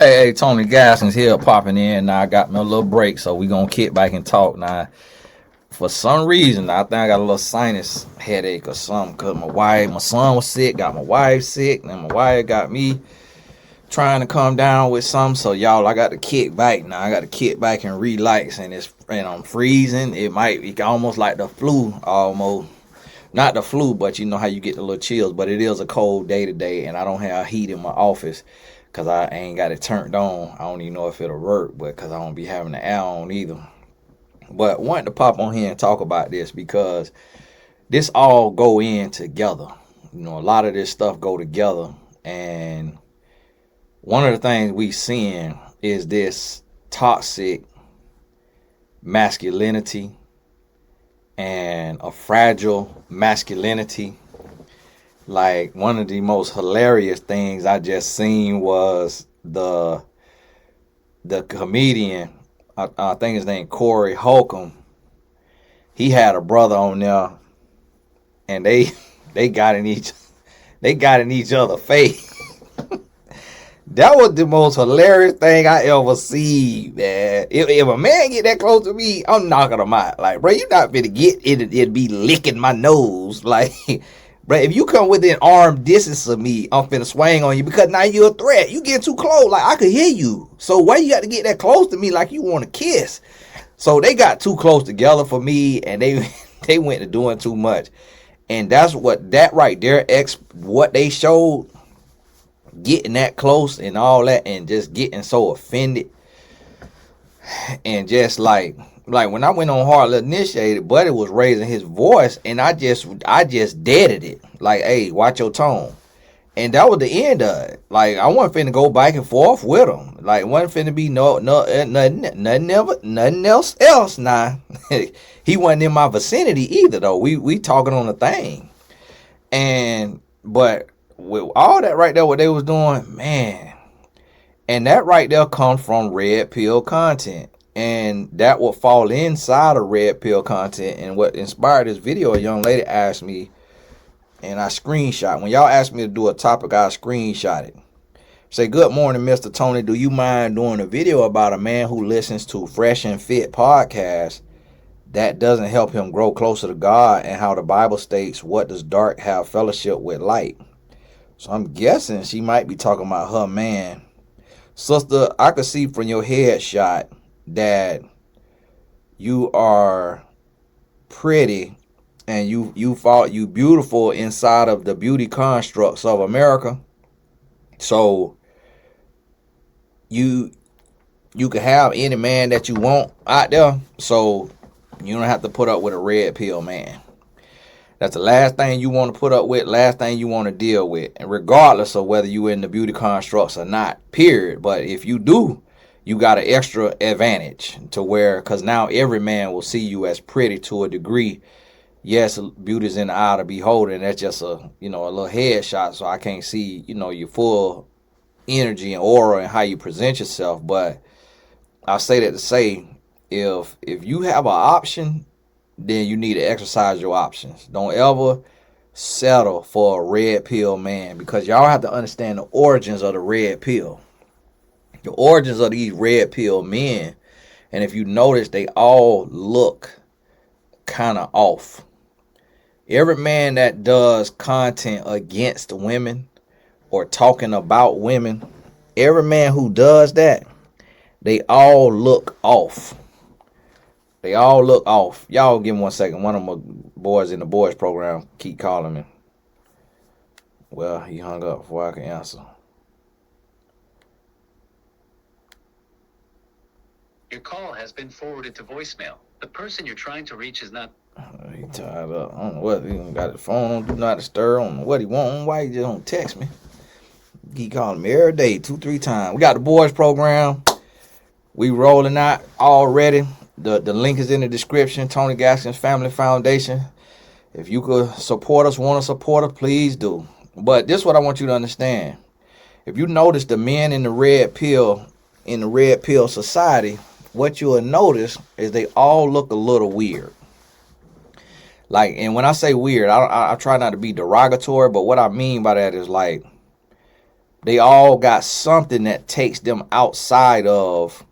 Hey, Tony Gaskins here popping in. Now I got me a little break, so we gonna kick back and talk. Now, for some reason, I think I got a little sinus headache or something. Cause my son was sick, got my wife sick, and my wife got me trying to come down with something. So y'all, I got to kick back now. I got to kick back and relax, and I'm freezing. It almost like the flu, almost. Not the flu, but you know how you get the little chills. But it is a cold day today, and I don't have heat in my office because I ain't got it turned on. I don't even know if it'll work, but because I don't be having the air on either. But wanted to pop on here and talk about this because this all go in together. You know, a lot of this stuff go together, and one of the things we seeing is this toxic masculinity and a fragile masculinity. Like, one of the most hilarious things I just seen was the comedian, I think his name Corey Holcomb. He had a brother on there, and they got in each other's face. That was the most hilarious thing I ever see, man. If a man get that close to me, I'm knocking him out. Like, bro, you not finna get it. It'd be licking my nose. Like, bro, if you come within arm distance of me, I'm finna swing on you because now you're a threat. You get too close, like I could hear you. So why you got to get that close to me like you want to kiss? So they got too close together for me, and they went to doing too much. And that's what that right there, what they showed. Getting that close and all that, and just getting so offended, and just like when I went on Hardly Initiated, Buddy was raising his voice, and I just deaded it. Like, hey, watch your tone. And that was the end of it. Like, I wasn't finna go back and forth with him. Like, wasn't finna be nothing else. Now, he wasn't in my vicinity either, though. We talking on the thing, but with all that right there, what they was doing, man, and that right there comes from red pill content, and that will fall inside of red pill content. And what inspired this video, a young lady asked me, and I screenshot. When y'all ask me to do a topic, I screenshot it. Say, good morning, Mr. Tony. Do you mind doing a video about a man who listens to Fresh and Fit podcast that doesn't help him grow closer to God, and how the Bible states, what does dark have fellowship with light? So I'm guessing she might be talking about her man. Sister, I could see from your headshot that you are pretty and you beautiful inside of the beauty constructs of America. So you can have any man that you want out there. So you don't have to put up with a red pill man. That's the last thing you want to put up with, last thing you want to deal with. And regardless of whether you're in the beauty constructs or not, period. But if you do, you got an extra advantage to where, because now every man will see you as pretty to a degree. Yes, beauty's in the eye of the beholder, and that's just a little headshot, so I can't see, your full energy and aura and how you present yourself. But I'll say that to say, if you have an option, then you need to exercise your options. Don't ever settle for a red pill man, because y'all have to understand the origins of the red pill. The origins of these red pill men, and if you notice, they all look kind of off. Every man that does content against women or talking about women, every man who does that, they all look off. They all look off. Y'all give me 1 second. One of my boys in the boys program keep calling me. Well, he hung up before I can answer. Your call has been forwarded to voicemail. The person you're trying to reach is not... He tied up. I don't know what. He got his phone on, do not disturb. I don't know what he want. Why he just don't text me. He calling me every day, 2-3 times. We got the boys program. We rolling out already. The link is in the description. Tony Gaskins Family Foundation. If you could support us, want to support us, please do. But this is what I want you to understand. If you notice the men in the red pill society, what you'll notice is they all look a little weird. Like, and when I say weird, I try not to be derogatory, but what I mean by that is like they all got something that takes them outside of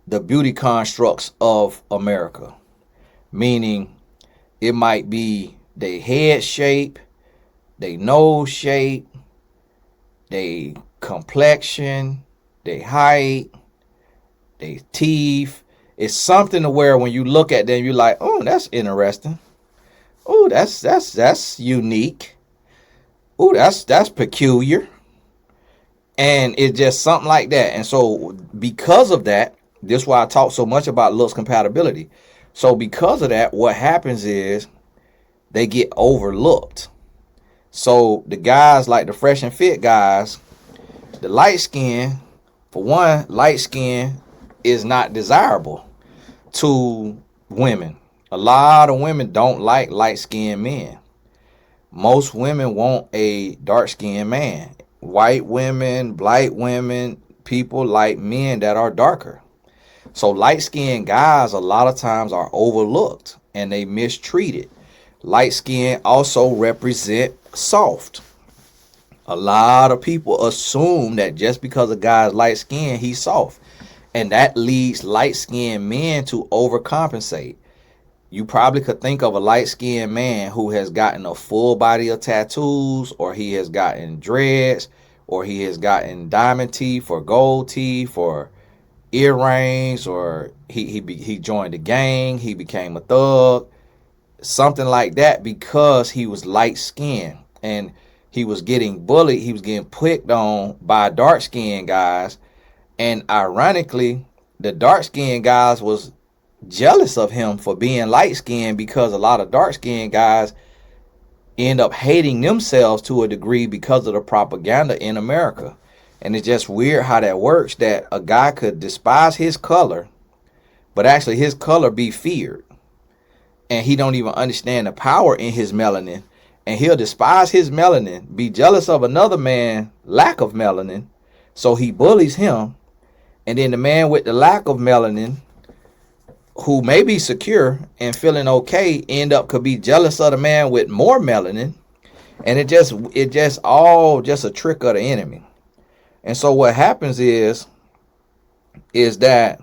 the beauty constructs of America. Meaning, it might be their head shape, their nose shape, their complexion, their height, their teeth. It's something to where when you look at them, you're like, oh, that's interesting. Oh, that's unique. Oh, that's peculiar. And it's just something like that. And so because of that, this is why I talk so much about looks compatibility. So because of that, what happens is they get overlooked. So the guys like the fresh and fit guys, the light skin, for one, light skin is not desirable to women. A lot of women don't like light skinned men. Most women want a dark skinned man. White women, black women, people like men that are darker. So light skinned guys a lot of times are overlooked and they mistreated. Light skin also represent soft. A lot of people assume that just because a guy's light skin, he's soft. And that leads light skinned men to overcompensate. You probably could think of a light skinned man who has gotten a full body of tattoos, or he has gotten dreads, or he has gotten diamond teeth or gold teeth or earrings, or he joined the gang, he became a thug, something like that, because he was light skinned and he was getting bullied, he was getting picked on by dark skinned guys. And ironically, the dark skinned guys was jealous of him for being light skinned, because a lot of dark skinned guys end up hating themselves to a degree because of the propaganda in America. And it's just weird how that works, that a guy could despise his color, but actually his color be feared. And he don't even understand the power in his melanin. And he'll despise his melanin, be jealous of another man's lack of melanin, so he bullies him. And then the man with the lack of melanin, who may be secure and feeling okay, could be jealous of the man with more melanin. And it just all just a trick of the enemy. And so what happens is that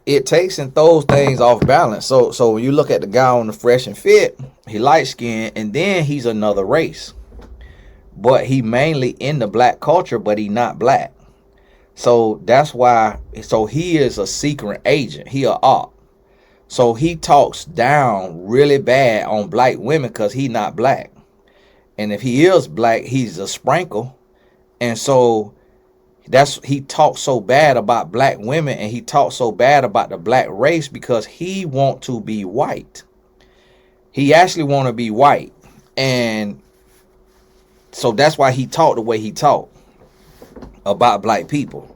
it takes and throws things off balance. So when you look at the guy on the fresh and fit, he light skinned, and then he's another race. But he mainly in the black culture, but he not black. So that's why, so he is a secret agent. He a op. So he talks down really bad on black women because he not black. And if he is black, he's a sprinkle. And so he talks so bad about black women, and he talks so bad about the black race because he want to be white. He actually want to be white. And so that's why he talked the way he talked about black people.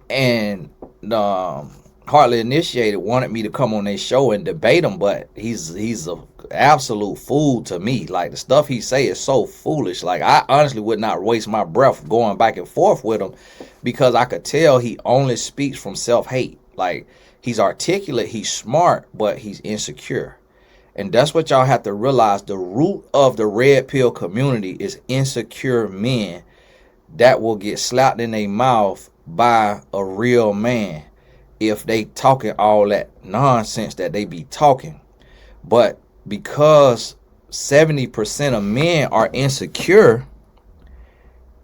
And Hardly Initiated wanted me to come on their show and debate him, but he's a absolute fool to me. Like, the stuff he say is so foolish. Like, I honestly would not waste my breath going back and forth with him, because I could tell he only speaks from self-hate. Like, he's articulate, he's smart, but he's insecure. And that's what y'all have to realize. The root of the red pill community is insecure men that will get slapped in their mouth by a real man if they talking all that nonsense that they be talking. But because 70% of men are insecure,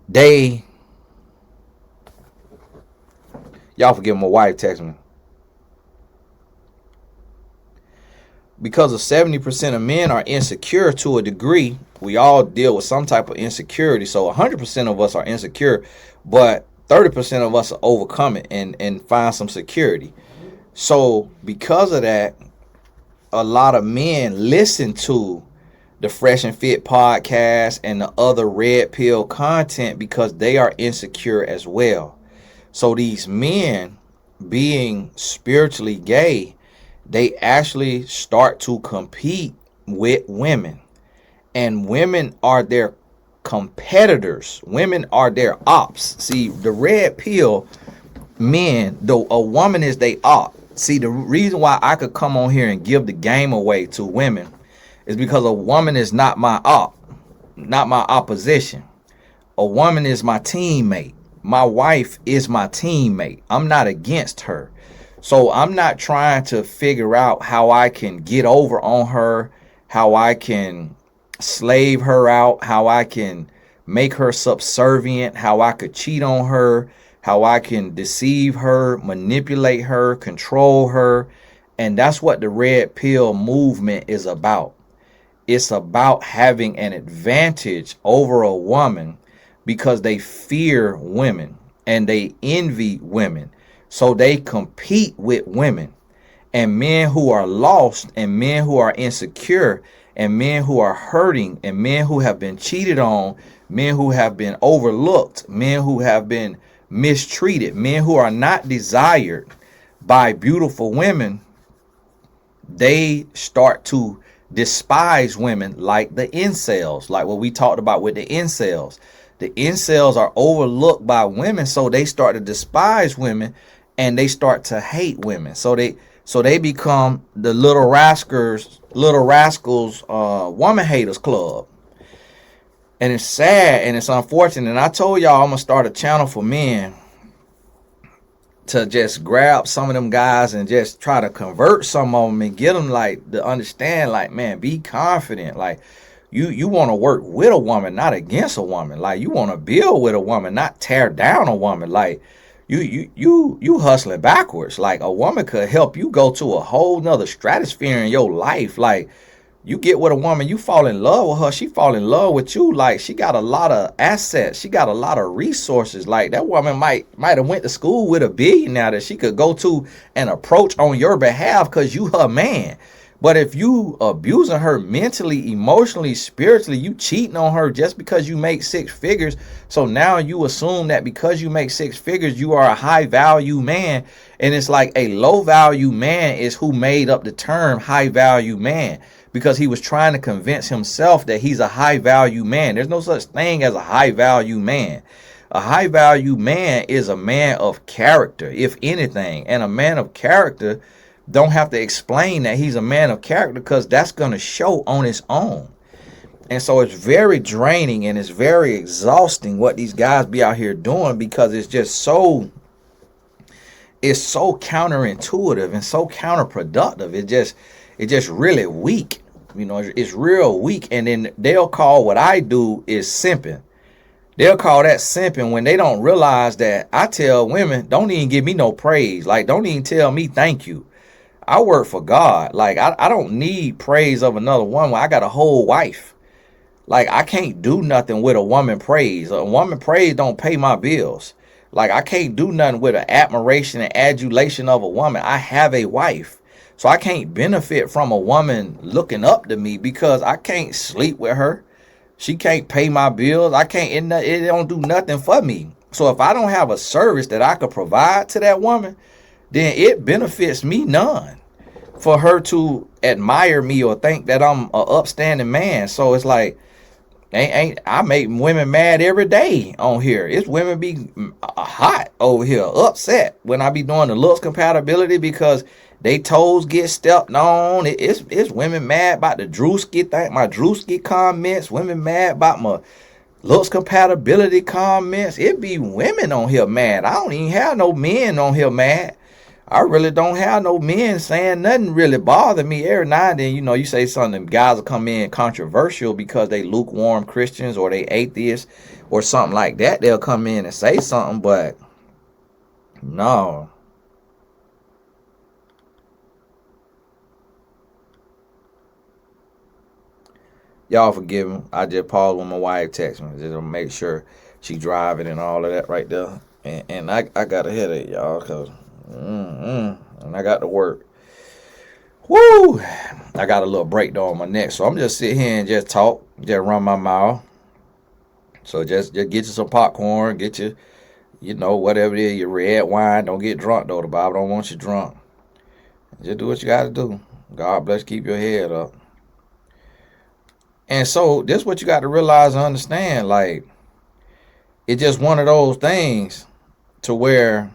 y'all forgive my wife text me. Because of 70% of men are insecure to a degree, we all deal with some type of insecurity. So 100% of us are insecure, but 30% of us overcome it and find some security. So because of that, a lot of men listen to the Fresh and Fit podcast and the other red pill content because they are insecure as well. So these men, being spiritually gay, they actually start to compete with women. And women are their competitors. Women are their ops. See, the red pill men, though a woman is they op. See, the reason why I could come on here and give the game away to women is because a woman is not my op. not my opposition. A woman is my teammate. My wife is my teammate. I'm not against her. So I'm not trying to figure out how I can get over on her, how I can slave her out, how I can make her subservient, how I could cheat on her, how I can deceive her, manipulate her, control her. And that's what the red pill movement is about. It's about having an advantage over a woman because they fear women and they envy women. So they compete with women. And men who are lost and men who are insecure and men who are hurting and men who have been cheated on, men who have been overlooked, men who have been mistreated, men who are not desired by beautiful women, they start to despise women like the incels, like what we talked about with the incels. The incels are overlooked by women, so they start to despise women and they start to hate women. So they become the little rascals woman haters club. And it's sad and it's unfortunate. And I told y'all I'm gonna start a channel for men to just grab some of them guys and just try to convert some of them and get them like to understand, like, man, be confident. Like you want to work with a woman, not against a woman. Like you want to build with a woman, not tear down a woman. Like you hustling backwards. Like a woman could help you go to a whole nother stratosphere in your life. Like you get with a woman, you fall in love with her, she fall in love with you. Like she got a lot of assets, she got a lot of resources. Like that woman might have went to school with a billionaire that she could go to and approach on your behalf because you her man. But if you abusing her mentally, emotionally, spiritually, you cheating on her just because you make six figures. So now you assume that because you make six figures, you are a high value man. And it's like a low value man is who made up the term high value man, because he was trying to convince himself that he's a high value man. There's no such thing as a high value man. A high value man is a man of character, if anything. And a man of character don't have to explain that he's a man of character, because that's going to show on its own. And so it's very draining and it's very exhausting what these guys be out here doing, because it's so counterintuitive and so counterproductive. It just really weak. It's real weak. And then they'll call what I do is simping. They'll call that simping when they don't realize that I tell women, don't even give me no praise. Like, don't even tell me thank you. I work for God. Like, I don't need praise of another woman. I got a whole wife. Like, I can't do nothing with a woman praise. A woman praise don't pay my bills. Like, I can't do nothing with an admiration and adulation of a woman. I have a wife. So I can't benefit from a woman looking up to me because I can't sleep with her. She can't pay my bills. I can't, it don't do nothing for me. So if I don't have a service that I could provide to that woman, then it benefits me none for her to admire me or think that I'm a upstanding man. So it's like, ain't I make women mad every day on here. It's women be hot over here, upset when I be doing the looks compatibility because they toes get stepped on. It's women mad about the Drewski thing, my Drewski comments. Women mad about my looks compatibility comments. It be women on here mad. I don't even have no men on here mad. I really don't have no men saying nothing really bother me. Every now and then, you say something, guys will come in controversial because they lukewarm Christians or they atheists or something like that. They'll come in and say something, but no. Y'all forgive me. I just paused when my wife texts me just to make sure she driving and all of that right there. And I got a headache, y'all, because and I got to work. Woo! I got a little breakdown on my neck, so I'm just sit here and just talk, just run my mouth. So just get you some popcorn, get you, whatever it is, your red wine. Don't get drunk though. The Bible don't want you drunk. Just do what you got to do. God bless. Keep your head up. And so this is what you got to realize and understand. Like, it's just one of those things to where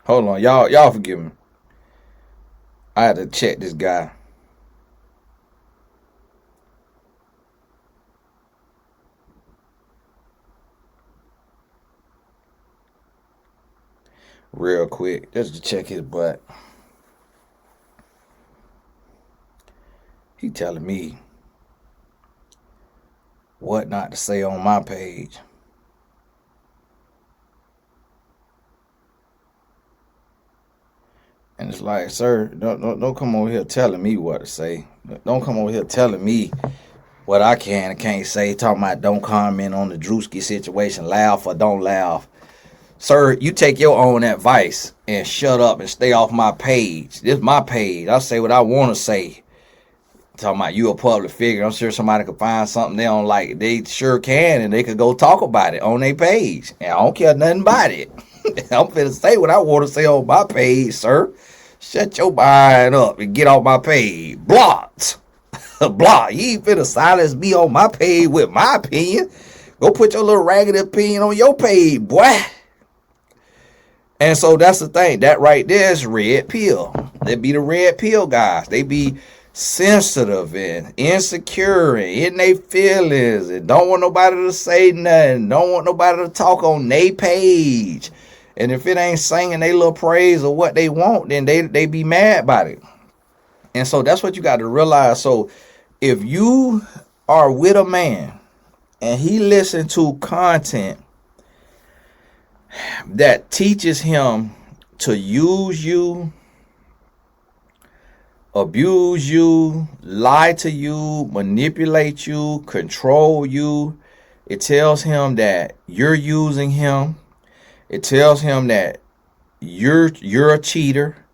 Hold on, y'all forgive me. I had to check this guy. Real quick, just to check his butt. He telling me what not to say on my page. And it's like, sir, don't come over here telling me what to say. Don't come over here telling me what I can and can't say. Talking about don't comment on the Drewski situation. Laugh or don't laugh. Sir, you take your own advice and shut up and stay off my page. This is my page. I say what I want to say. Talking about you a public figure. I'm sure somebody could find something they don't like. They sure can, and they could go talk about it on their page. And I don't care nothing about it. I'm finna say what I want to say on my page, sir. Shut your mind up and get off my page. Blocked. Block. You ain't finna silence me on my page with my opinion. Go put your little ragged opinion on your page, boy. And so that's the thing. That right there is red pill. They be the red pill guys. They be sensitive and insecure and in their feelings and don't want nobody to say nothing. Don't want nobody to talk on their page. And if it ain't singing they little praise or what they want, then they be mad about it. And so that's what you got to realize. So if you are with a man and he listen to content that teaches him to use you, abuse you, lie to you, manipulate you, control you, it tells him that you're using him. It tells him that you're a cheater.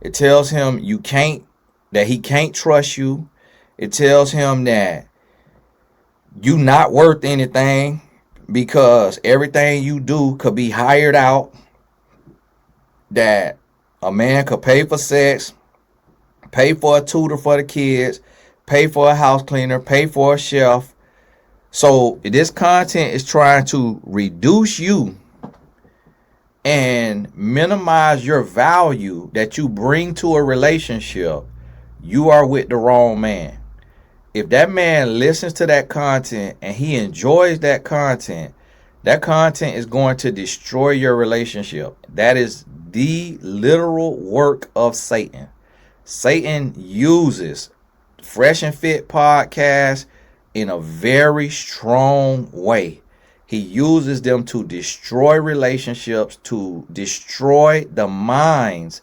It tells him he can't trust you. It tells him that you not worth anything because everything you do could be hired out. That a man could pay for sex, pay for a tutor for the kids, pay for a house cleaner, pay for a chef. So this content is trying to reduce you and minimize your value that you bring to a relationship. You are with the wrong man. If that man listens to that content and he enjoys that content is going to destroy your relationship. That is the literal work of Satan. Satan uses Fresh and Fit podcast in a very strong way. He uses them to destroy relationships, to destroy the minds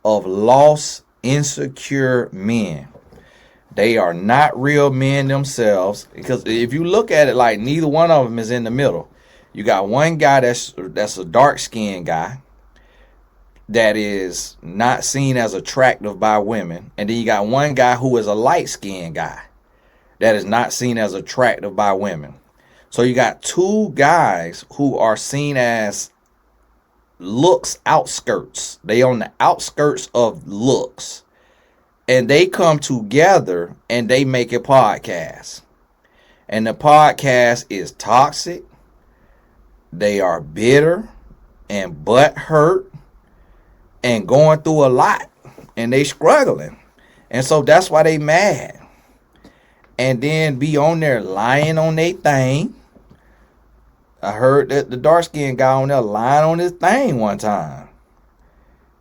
of lost, insecure men. They are not real men themselves, because if you look at it, like neither one of them is in the middle. You got one guy that's a dark-skinned guy that is not seen as attractive by women, and then you got one guy who is a light-skinned guy that is not seen as attractive by women. So you got two guys who are seen as looks outskirts. They on the outskirts of looks. And they come together and they make a podcast. And the podcast is toxic. They are bitter and butthurt and going through a lot. And they struggling. And so that's why they mad. And then be on there lying on their thing. I heard that the dark-skinned guy on there lying on his thing one time.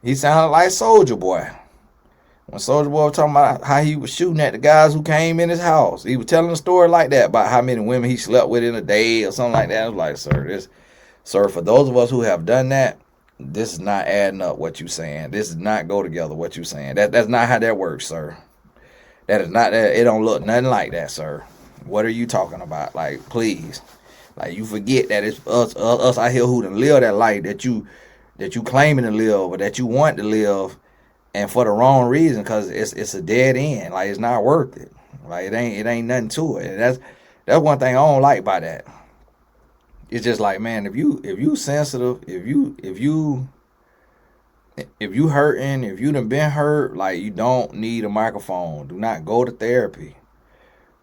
He sounded like Soulja Boy. When Soulja Boy was talking about how he was shooting at the guys who came in his house. He was telling a story like that about how many women he slept with in a day or something like that. I was like, sir, for those of us who have done that, this is not adding up what you're saying. This does not go together what you're saying. That's not how that works, sir. That is not that. It don't look nothing like that, sir. What are you talking about? Like, please. Like, you forget that it's us out here who done live that life that you claiming to live or that you want to live, and for the wrong reason, because it's a dead end. Like, it's not worth it. Like, it ain't nothing to it. And that's one thing I don't like by that. It's just like, man, if you sensitive, if you hurting, if you done been hurt, like, you don't need a microphone. Do not go to therapy.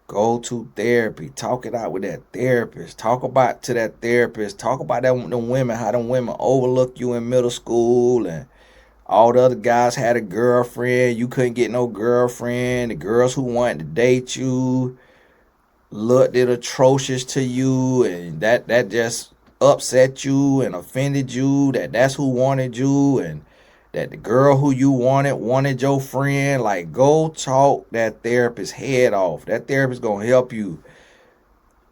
Go to therapy. Talk it out with that therapist. Talk about to that therapist. Talk about them women, how them women overlook you in middle school and All the other guys had a girlfriend. You couldn't get no girlfriend. The girls who wanted to date you looked it atrocious to you, and that just upset you and offended you. That's who wanted you, and that the girl who you wanted your friend. Like, go talk that therapist's head off. That therapist gonna help you.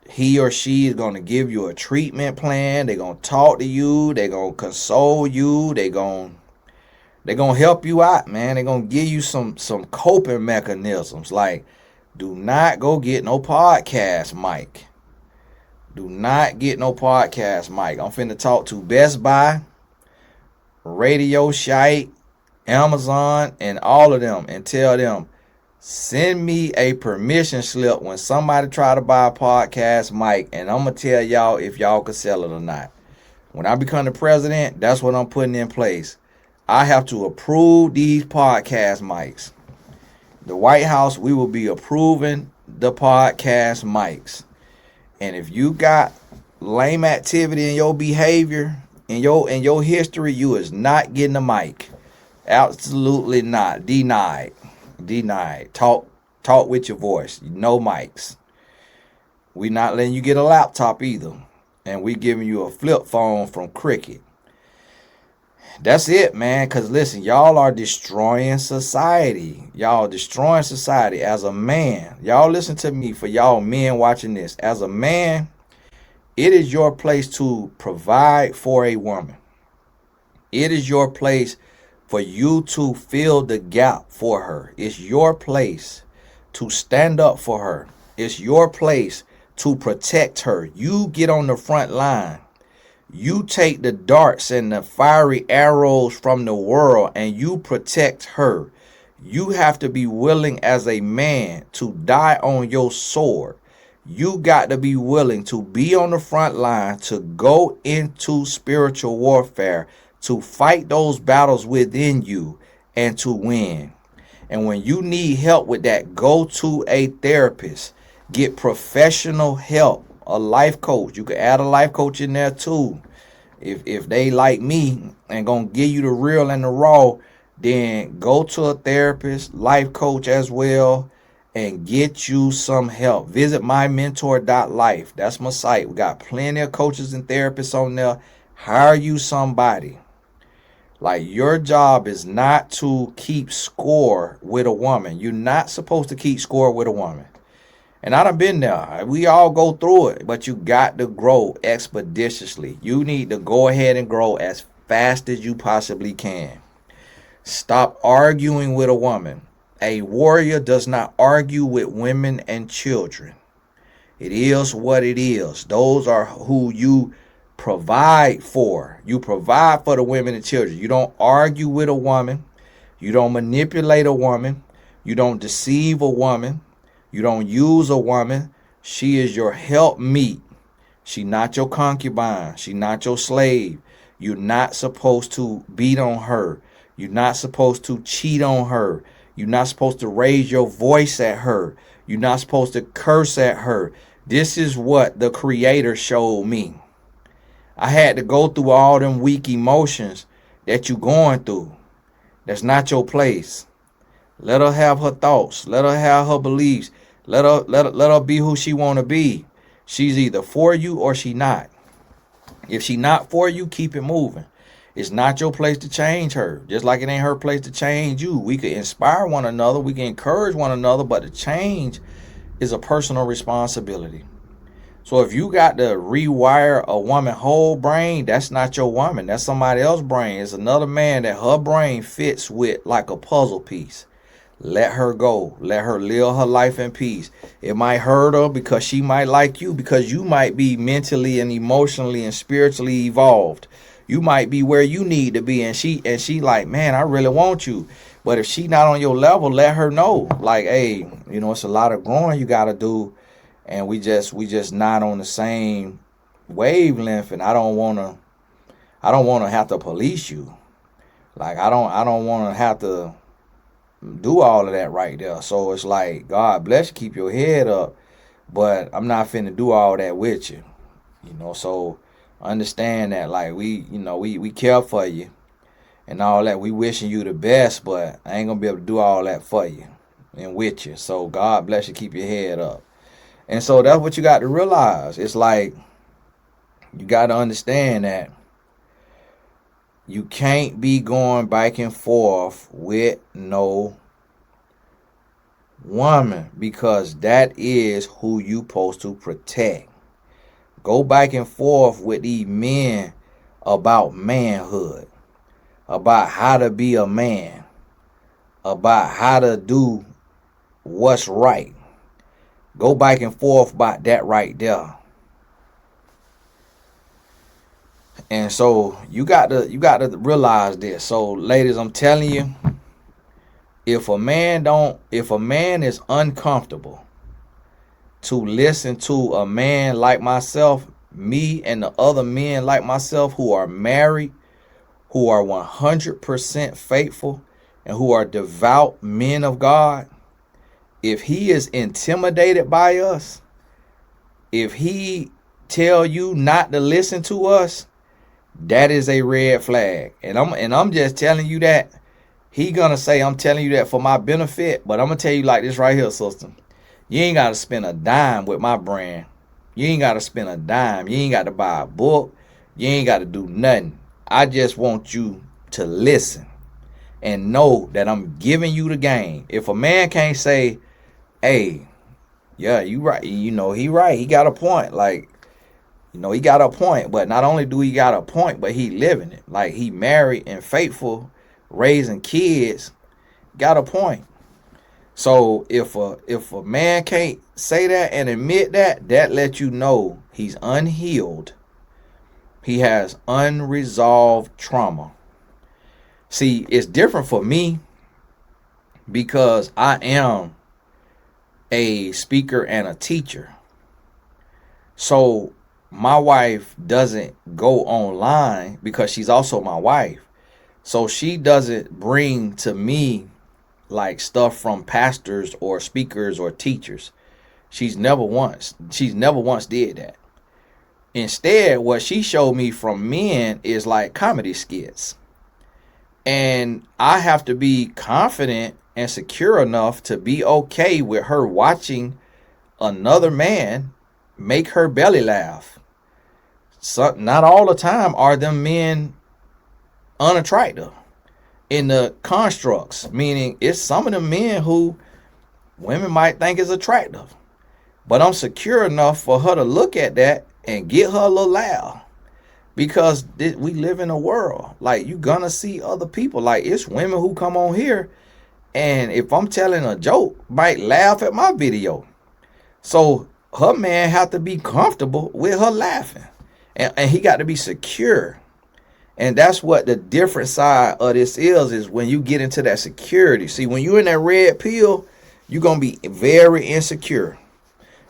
He or she is gonna give you a treatment plan. They gonna talk to you. They gonna console you. They gonna help you out, man. They gonna give you some coping mechanisms. Like, do not go get no podcast mic. Do not get no podcast mic. I'm finna talk to Best Buy, Radio Shack, Amazon, and all of them, and tell them, send me a permission slip when somebody try to buy a podcast mic, and I'm gonna tell y'all if y'all can sell it or not. When I become the president, that's what I'm putting in place. I have to approve these podcast mics. The White House, we will be approving the podcast mics. And if you got lame activity in your behavior, in your history, you is not getting a mic. Absolutely not. Denied. Talk with your voice. No mics. We not letting you get a laptop either. And we giving you a flip phone from Cricket. That's it, man. Because listen, y'all are destroying society. Y'all destroying society. As a man, y'all listen to me, for y'all men watching this. As a man, it is your place to provide for a woman. It is your place for you to fill the gap for her. It's your place to stand up for her. It's your place to protect her. You get on the front line. You take the darts and the fiery arrows from the world and you protect her. You have to be willing as a man to die on your sword. You got to be willing to be on the front line, to go into spiritual warfare, to fight those battles within you and to win. And when you need help with that, go to a therapist. Get professional help. A life coach. You can add a life coach in there too. If they like me and gonna give you the real and the raw, then go to a therapist, life coach as well, and get you some help. Visit mymentor.life. That's my site. We got plenty of coaches and therapists on there. Hire you somebody. Like, your job is not to keep score with a woman. You're not supposed to keep score with a woman. And I done been there. We all go through it, but you got to grow expeditiously. You need to go ahead and grow as fast as you possibly can. Stop arguing with a woman. A warrior does not argue with women and children. It is what it is. Those are who you provide for. You provide for the women and children. You don't argue with a woman. You don't manipulate a woman. You don't deceive a woman. You don't use a woman. She is your helpmeet. She not your concubine. She not your slave. You're not supposed to beat on her. You're not supposed to cheat on her. You're not supposed to raise your voice at her. You're not supposed to curse at her. This is what the Creator showed me. I had to go through all them weak emotions that you going through. That's not your place. Let her have her thoughts. Let her have her beliefs. Let her be who she want to be. She's either for you or she not. If she not for you, keep it moving. It's not your place to change her. Just like it ain't her place to change you. We could inspire one another. We can encourage one another. But the change is a personal responsibility. So if you got to rewire a woman's whole brain, that's not your woman. That's somebody else's brain. It's another man that her brain fits with like a puzzle piece. Let her go. Let her live her life in peace. It might hurt her because she might like you, because you might be mentally and emotionally and spiritually evolved. You might be where you need to be, and she like, man, I really want you. But if she not on your level, let her know. Like, hey, it's a lot of growing you got to do, and we just not on the same wavelength, and I don't want to have to police you. Like, I don't want to have to do all of that right there. So it's like, God bless you, keep your head up, but I'm not finna do all that with you. So understand that, like, we care for you, and all that. We wishing you the best, but I ain't gonna be able to do all that for you and with you. So God bless you. Keep your head up. And so that's what you got to realize. It's like you got to understand that you can't be going back and forth with no woman, because that is who you supposed to protect. Go back and forth with these men about manhood, about how to be a man, about how to do what's right. Go back and forth about that right there. And so you got to realize this. So ladies, I'm telling you, if a man is uncomfortable to listen to a man like myself, me and the other men like myself who are married, who are 100% faithful, and who are devout men of God, if he is intimidated by us, if he tell you not to listen to us, that is a red flag. And I'm just telling you that. He gonna say I'm telling you that for my benefit, but I'm gonna tell you like this right here, sister. You ain't gotta spend a dime with my brand. You ain't gotta spend a dime. You ain't gotta buy a book. You ain't gotta do nothing. I just want you to listen and know that I'm giving you the game. If a man can't say, hey, yeah, you right, he right, he got a point. Like, he got a point. But not only do he got a point, but he living it. Like, he married and faithful, raising kids, got a point. So if a man can't say that and admit that, that lets you know he's unhealed. He has unresolved trauma. See, it's different for me because I am a speaker and a teacher. So my wife doesn't go online because she's also my wife. So she doesn't bring to me like stuff from pastors or speakers or teachers. She's never once did that. Instead, what she showed me from men is like comedy skits. And I have to be confident and secure enough to be okay with her watching another man make her belly laugh. So, not all the time are them men unattractive in the constructs, meaning it's some of the men who women might think is attractive, but I'm secure enough for her to look at that and get her a little laugh, because we live in a world like you gonna see other people. Like, it's women who come on here, and if I'm telling a joke, might laugh at my video. So her man have to be comfortable with her laughing, and he got to be secure. And that's what the different side of this is when you get into that security. See, when you're in that red pill, you're going to be very insecure.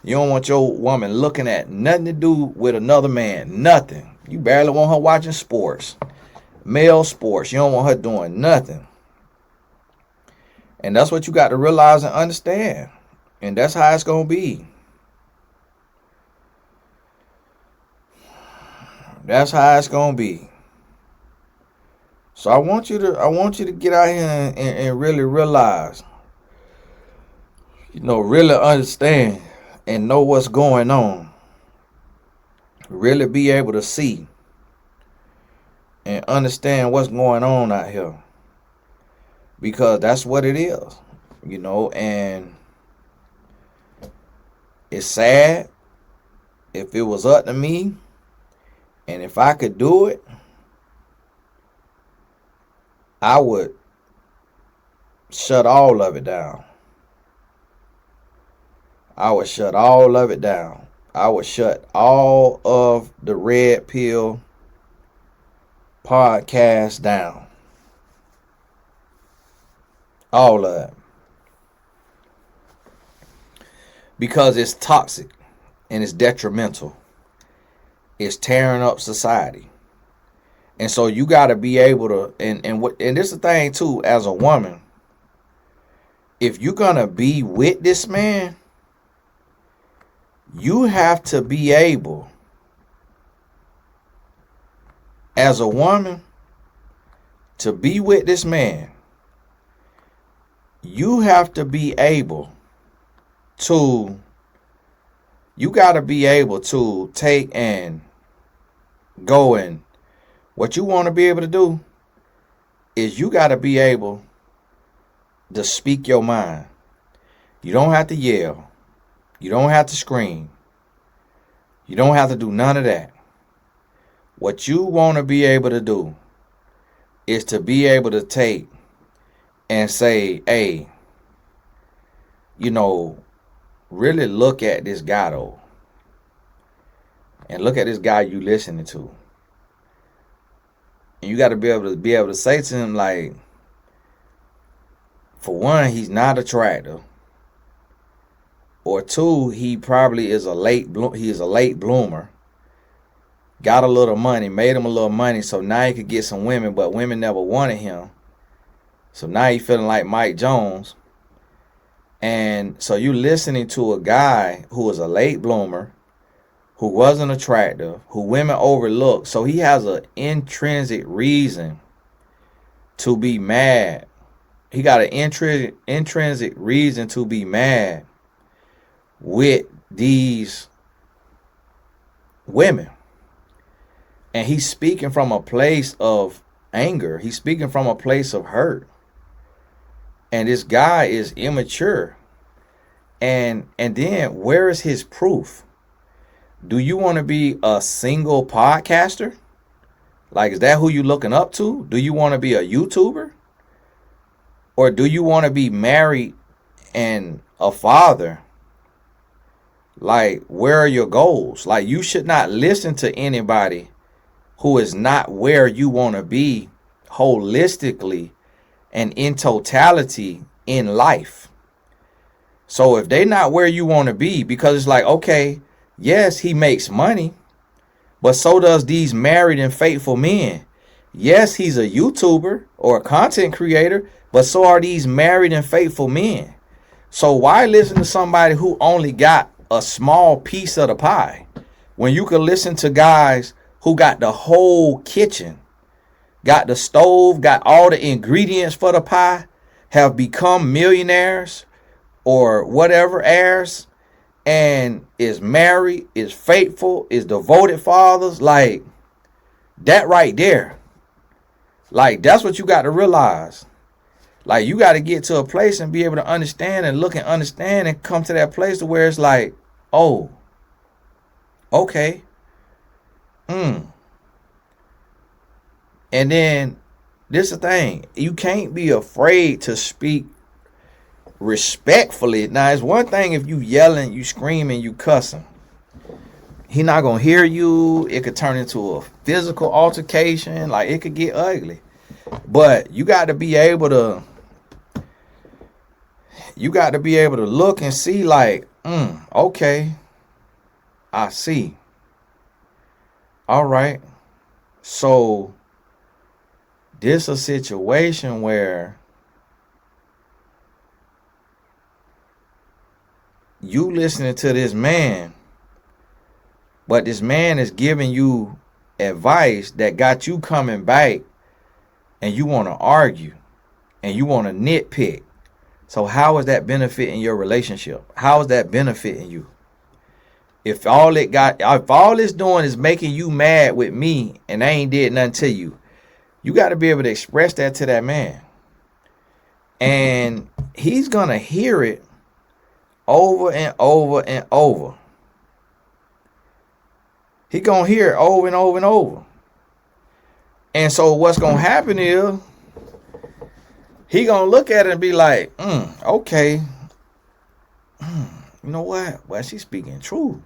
You don't want your woman looking at nothing to do with another man. Nothing. You barely want her watching sports. Male sports. You don't want her doing nothing. And that's what you got to realize and understand. And that's how it's going to be. That's how it's going to be. So I want you to get out here and really realize, really understand and know what's going on. Really be able to see and understand what's going on out here. Because that's what it is, and it's sad. If it was up to me, and if I could do it, I would shut all of it down. I would shut all of it down. I would shut all of the Red Pill podcast down. All of it. Because it's toxic and it's detrimental. It's tearing up society. And so you got to be able to, and this is the thing too, as a woman, if you're going to be with this man, you have to be able, as a woman, to be with this man, you have to be able to, you got to be able to take and go, and what you want to be able to do is you got to be able to speak your mind. You don't have to yell. You don't have to scream. You don't have to do none of that. What you want to be able to do is to be able to take and say, hey, you know, really look at this guy though. And look at this guy you listening to. And you got to be able to say to him, like, for one, he's not attractive. Or two, he probably is a late bloomer. Got a little money, made him a little money, so now he could get some women, but women never wanted him. So now he feeling like Mike Jones. And so you listening to a guy who was a late bloomer, who wasn't attractive, who women overlooked. So he has an intrinsic reason to be mad. He got an intrinsic reason to be mad with these women. And he's speaking from a place of anger. He's speaking from a place of hurt. And this guy is immature. And then where is his proof? Do you want to be a single podcaster? Like, is that who you looking up to? Do you want to be a YouTuber? Or do you want to be married and a father? Like, where are your goals? Like, you should not listen to anybody who is not where you want to be holistically and in totality in life. So if they're not where you want to be, because it's like, okay, yes, he makes money, but so does these married and faithful men. Yes, he's a YouTuber or a content creator, but so are these married and faithful men. So why listen to somebody who only got a small piece of the pie when you could listen to guys who got the whole kitchen, got the stove, got all the ingredients for the pie, have become millionaires or whatever heirs, and is married, is faithful, is devoted fathers? Like, that right there. Like, that's what you got to realize. Like, you got to get to a place and be able to understand and look and understand and come to that place to where it's like, oh, okay. And then this is the thing. You can't be afraid to speak respectfully. Now, it's one thing if you yelling, you screaming, you cussing. He not going to hear you. It could turn into a physical altercation. Like, it could get ugly. But you got to be able to look and see, like, okay, I see. All right. So this a situation where you listening to this man, but this man is giving you advice that got you coming back, and you want to argue and you want to nitpick. So how is that benefiting your relationship? How is that benefiting you? If all it's doing is making you mad with me and I ain't did nothing to you, you got to be able to express that to that man. And he's going to hear it over and over and over. He going to hear it over and over and over. And so what's going to happen is he going to look at it and be like, okay. You know what? Well, she's speaking truth.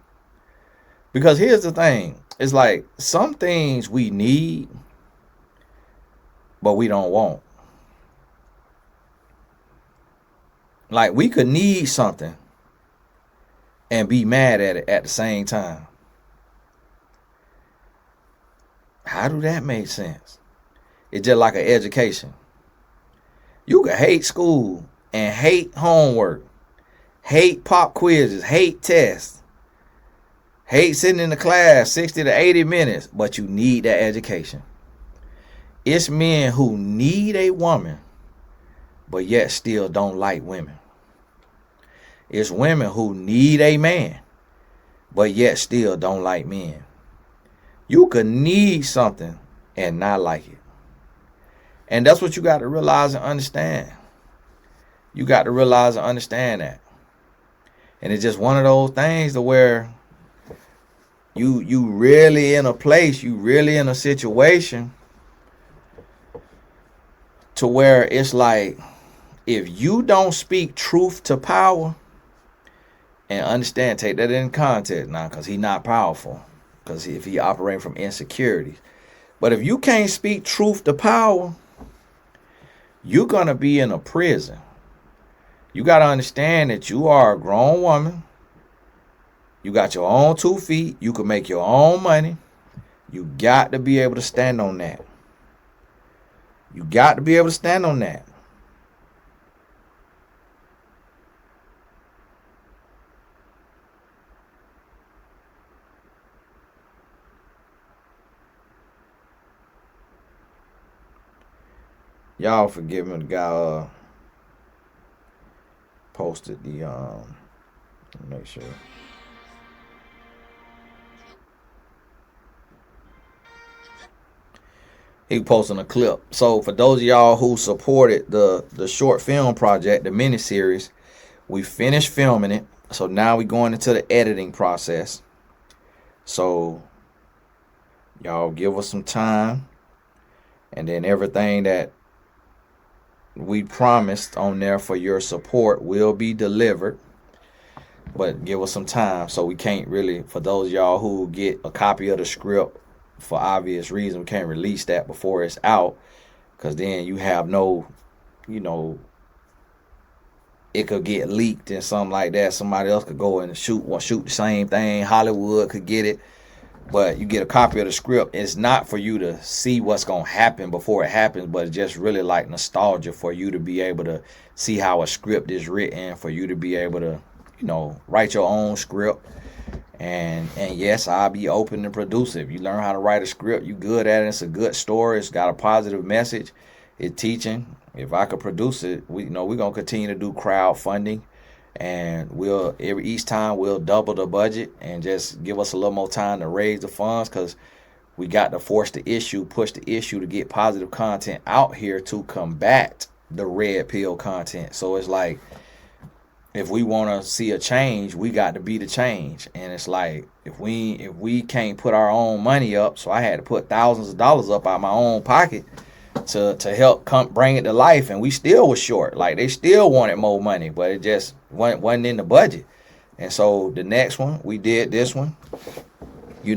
Because here's the thing. It's like some things we need, but we don't want. Like, we could need something and be mad at it at the same time. How do that make sense? It's just like an education. You can hate school and hate homework, hate pop quizzes, hate tests, hate sitting in the class 60 to 80 minutes, but you need that education. It's men who need a woman, but yet still don't like women. It's women who need a man, but yet still don't like men. You could need something and not like it. And that's what you got to realize and understand. You got to realize and understand that. And it's just one of those things to where you really in a place, you really in a situation to where it's like, if you don't speak truth to power, and understand, take that in context now, because he's not powerful, because if he operating from insecurities. But if you can't speak truth to power, you're going to be in a prison. You got to understand that you are a grown woman. You got your own 2 feet. You can make your own money. You got to be able to stand on that. You got to be able to stand on that. Y'all forgive me, the guy posted the make sure. He posting a clip. So for those of y'all who supported the short film project, the miniseries, we finished filming it. So now we're going into the editing process. So y'all give us some time, and then everything that we promised on there for your support will be delivered. But give us some time. So we can't really, for those of y'all who get a copy of the script, for obvious reasons, we can't release that before it's out, because then you have no, it could get leaked and something like that. Somebody else could go and shoot the same thing. Hollywood could get it. But you get a copy of the script. It's not for you to see what's going to happen before it happens, but it's just really like nostalgia for you to be able to see how a script is written, for you to be able to, write your own script. And yes, I'll be open to produce it. If you learn how to write a script, you good at it. It's a good story. It's got a positive message. It's teaching. If I could produce it, we're going to continue to do crowdfunding. And each time we'll double the budget and just give us a little more time to raise the funds, because we got to push the issue to get positive content out here to combat the red pill content. So it's like, if we want to see a change, we got to be the change. And it's like, if we can't put our own money up, so I had to put thousands of dollars up out of my own pocket to help bring it to life, and we still was short. Like, they still wanted more money, but it just wasn't in the budget. And so the next one, we did this one,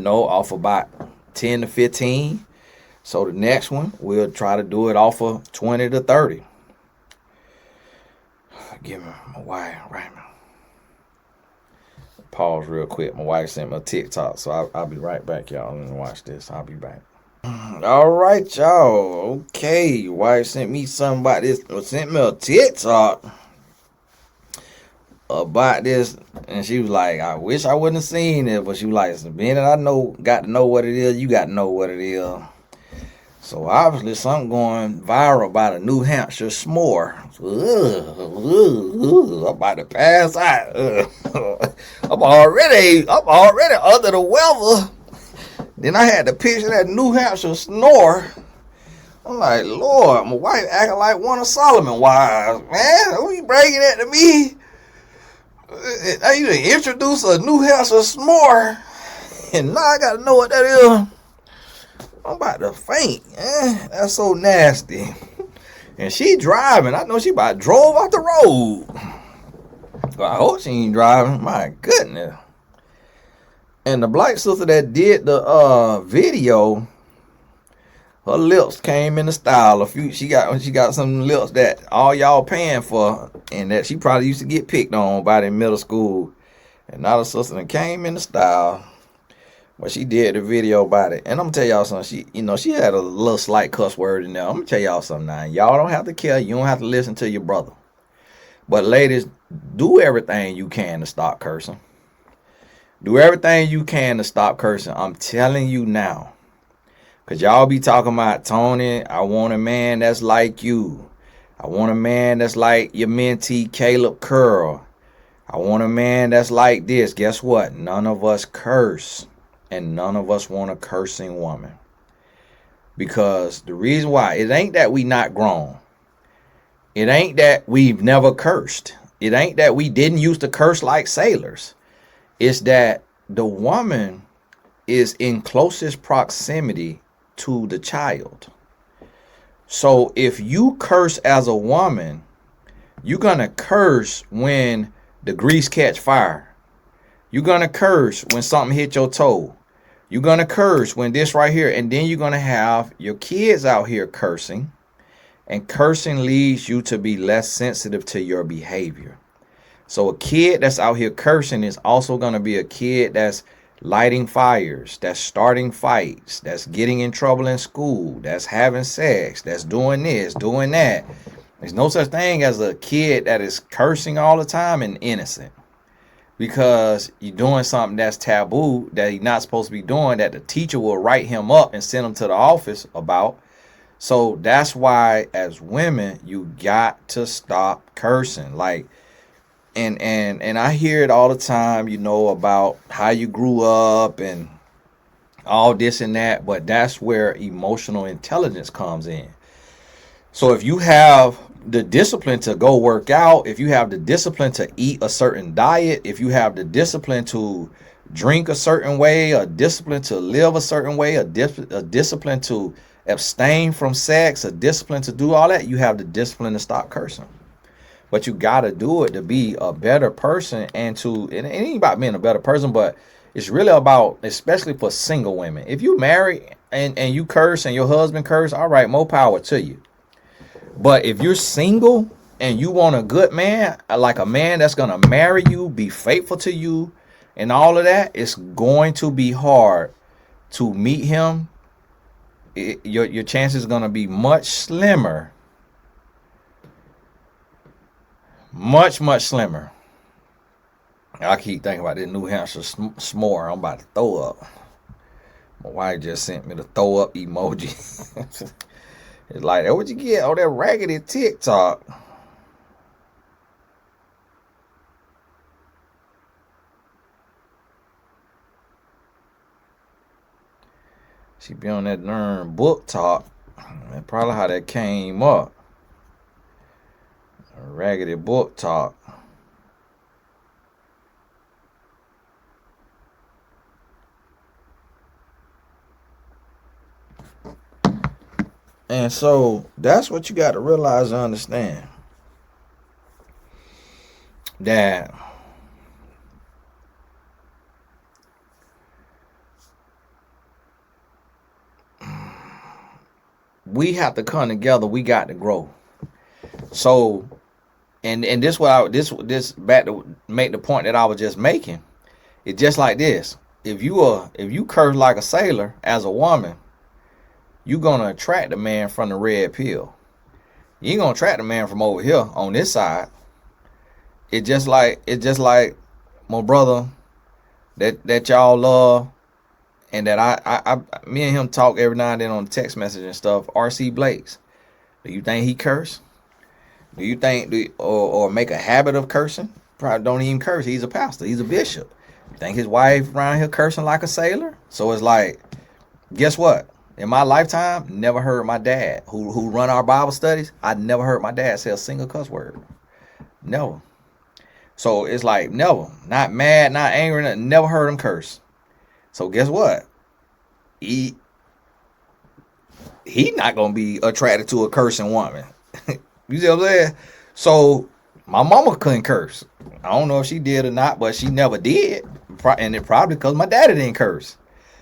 off about 10 to 15. So the next one, we'll try to do it off of 20 to 30. Give me my wife right now. Pause real quick. My wife sent me a TikTok, so I'll be right back, y'all. Let me watch this. I'll be back. All right, y'all. Okay, your wife sent me something about this. Sent me a TikTok about this, and she was like, "I wish I wouldn't have seen it," but she was like, "Being that I got to know what it is, you got to know what it is." So obviously something going viral about a New Hampshire s'more. I'm about to pass out. I'm already under the weather. Then I had to picture that New Hampshire snore. I'm like, Lord, my wife acting like one of Solomon wives. Man, who you bringing that to me? Now you done introduce a New Hampshire s'more, and now I gotta know what that is. I'm about to faint. That's so nasty. And she driving. I know she about drove off the road. Well, I hope she ain't driving. My goodness. And the black sister that did the video, her lips came in the style. She got some lips that all y'all paying for, and that she probably used to get picked on by in middle school. And now the sister that came in the style. But she did the video about it. And I'm gonna tell y'all something. She had a little slight cuss word in there. I'm gonna tell y'all something now. Y'all don't have to care. You don't have to listen to your brother. But ladies, do everything you can to stop cursing. Do everything you can to stop cursing. I'm telling you now. Cause y'all be talking about, Tony, I want a man that's like you. I want a man that's like your mentee Caleb Curl. I want a man that's like this. Guess what? None of us curse. And none of us want a cursing woman. Because the reason why, it ain't that we not grown. It ain't that we've never cursed. It ain't that we didn't used to curse like sailors. It's that the woman is in closest proximity to the child. So if you curse as a woman, you're going to curse when the grease catch fire. You're going to curse when something hit your toe. You're going to curse when this right here. And then you're going to have your kids out here cursing. And cursing leads you to be less sensitive to your behavior. So a kid that's out here cursing is also going to be a kid that's lighting fires, that's starting fights, that's getting in trouble in school, that's having sex, that's doing this, doing that. There's no such thing as a kid that is cursing all the time and innocent, because you're doing something that's taboo that he's not supposed to be doing, that the teacher will write him up and send him to the office about. So that's why as women, you got to stop cursing. Like, and I hear it all the time, about how you grew up and all this and that, but that's where emotional intelligence comes in. So if you have the discipline to go work out, if you have the discipline to eat a certain diet, if you have the discipline to drink a certain way, a discipline to live a certain way, a discipline to abstain from sex, a discipline to do all that, you have the discipline to stop cursing. But you got to do it to be a better person, and it ain't about being a better person, but it's really about, especially for single women. If you marry and you curse and your husband curse, all right, more power to you. But if you're single and you want a good man, like a man that's going to marry you, be faithful to you, and all of that, it's going to be hard to meet him. Your chances are going to be much slimmer. Much, much slimmer. I keep thinking about this New Hampshire s'more. I'm about to throw up. My wife just sent me the throw up emoji. It's like, that what you get on that raggedy TikTok. She be on that darn book talk. That's probably how that came up. A raggedy book talk. And so that's what you got to realize and understand. That we have to come together. We got to grow. So, and this back to make the point that I was just making. It's just like this. If you curse like a sailor as a woman, you're gonna attract the man from the red pill. You ain't gonna attract the man from over here on this side. It's just like my brother that y'all love, and that I me and him talk every now and then on text message and stuff. R.C. Blakes. Do you think he curse? Do you think or make a habit of cursing? Probably don't even curse. He's a pastor. He's a bishop. You think his wife around here cursing like a sailor? So it's like, guess what? In my lifetime, never heard my dad, who run our Bible studies, I never heard my dad say a single cuss word. Never. So it's like, never. Not mad, not angry, never heard him curse. So guess what? He not going to be attracted to a cursing woman. You see what I'm saying? So my mama couldn't curse. I don't know if she did or not, but she never did. And it probably because my daddy didn't curse.